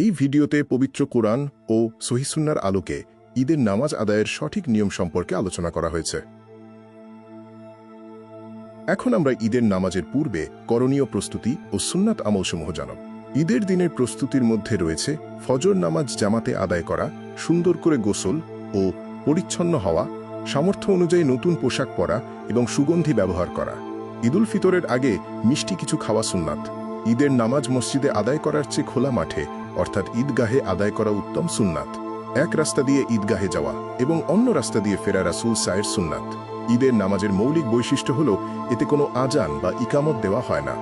এই ভিডিওতে পবিত্র কোরআন ও সহিহ সুন্নাহর আলোকে ঈদের নামাজ আদায়ের সঠিক নিয়ম সম্পর্কে আলোচনা করা হয়েছে। এখন আমরা ঈদের নামাজের পূর্বে করণীয় প্রস্তুতি ও সুন্নাত আমলসমূহ জানাব। ঈদের দিনের প্রস্তুতির মধ্যে রয়েছে ফজর নামাজ জামাতে আদায় করা, সুন্দর করে গোসল ও পরিচ্ছন্ন হওয়া, সামর্থ্য অনুযায়ী নতুন পোশাক পরা এবং সুগন্ধি ব্যবহার করা। ঈদুল ফিতরের আগে মিষ্টি কিছু খাওয়া সুন্নাত। ঈদের নামাজ মসজিদে আদায় করার চেয়ে খোলা মাঠে অর্থাৎ ঈদগাহে আদায় করা উত্তম সুন্নাত। এক রাস্তা দিয়ে ঈদগাহে যাওয়া এবং অন্য রাস্তা দিয়ে ফেরা রাসূল সায়ের সুন্নাত। ঈদের নামাজের মৌলিক বৈশিষ্ট্য হল এতে কোনো আজান বা ইকামত দেওয়া হয় না,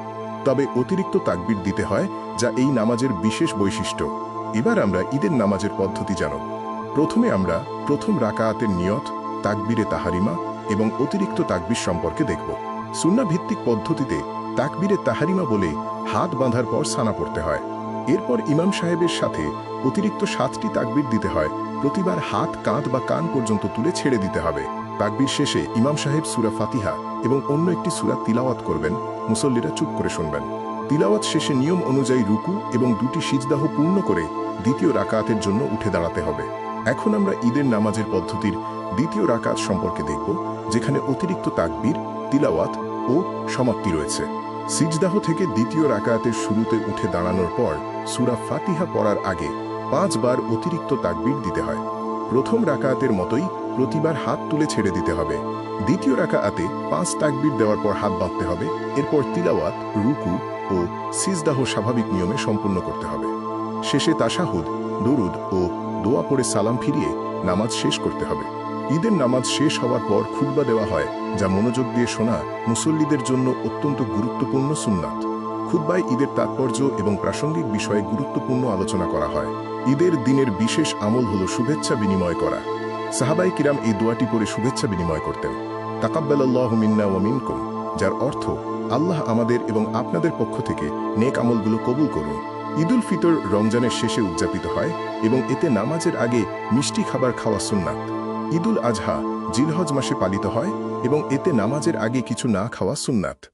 তবে অতিরিক্ত তাকবীর দিতে হয়, যা এই নামাজের বিশেষ বৈশিষ্ট্য। এবার আমরা ঈদের নামাজের পদ্ধতি জানব। প্রথমে আমরা প্রথম রাকাআতের নিয়ত, তাকবীরে তাহারিমা এবং অতিরিক্ত তাকবীর সম্পর্কে দেখব। সুন্নাহ ভিত্তিক পদ্ধতিতে তাকবীরে তাহারিমা বলে হাত বাঁধার পর সানা পড়তে হয়। এরপর ইমাম সাহেবের সাথে অতিরিক্ত 7টি তাকবীর দিতে হয়। প্রতিবার হাত কাঁধ বা কান পর্যন্ত তুলে ছেড়ে দিতে হবে। তাকবীর শেষে ইমাম সাহেব সূরা ফাতিহা এবং অন্য একটি সূরা তিলাওয়াত করবেন। মুসল্লিরা চুপ করে শুনবেন। তিলাওয়াত শেষে নিয়ম অনুযায়ী রুকু এবং 2টি সিজদাহ পূর্ণ করে দ্বিতীয় রাকাতের জন্য উঠে দাঁড়াতে হবে। এখন আমরা ঈদের নামাজের পদ্ধতির দ্বিতীয় রাকাত সম্পর্কে দেখব, যেখানে অতিরিক্ত তাকবীর, তিলাওয়াত ও সমাপ্তি রয়েছে। সিজদাহ থেকে দ্বিতীয় রাকাতের শুরুতে উঠে দাঁড়ানোর পর সূরা ফাতিহা পড়ার আগে 5 বার অতিরিক্ত তাকবীর দিতে হয়। প্রথম রাকাতের মতোই প্রতিবার হাত তুলে ছেড়ে দিতে হবে। দ্বিতীয় রাকাতে 5 তাকবীর দেওয়ার পর হাত বাঁধতে হবে। এরপর তিলাওয়াত, রুকু ও সিজদাহ স্বাভাবিক নিয়মে সম্পূর্ণ করতে হবে। শেষে তাশাহুদ, দুরুদ ও দোয়া পড়ে সালাম ফিরিয়ে নামাজ শেষ করতে হবে। ঈদের নামাজ শেষ হওয়ার পর খুতবা দেওয়া হয়, যা মনোযোগ দিয়ে শোনা মুসল্লিদের জন্য অত্যন্ত গুরুত্বপূর্ণ সুন্নাত। খুতবায় ঈদের তাৎপর্য এবং প্রাসঙ্গিক বিষয়ে গুরুত্বপূর্ণ আলোচনা করা হয়। ঈদের দিনের বিশেষ আমল হল শুভেচ্ছা বিনিময় করা। সাহাবায়ে কিরাম এই দোয়াটি পড়ে শুভেচ্ছা বিনিময় করতেন, তাকাব্বালাল্লাহু মিন্না ওয়া মিনকুম, যার অর্থ আল্লাহ আমাদের এবং আপনাদের পক্ষ থেকে নেক আমলগুলো কবুল করুন। ঈদুল ফিতর রমজানের শেষে উদযাপিত হয় এবং এতে নামাজের আগে মিষ্টি খাবার খাওয়া সুন্নাত। ঈদুল আজহা জিলহজ মাসে পালিত হয় এবং এতে নামাজের আগে কিছু না খাওয়া সুন্নাত।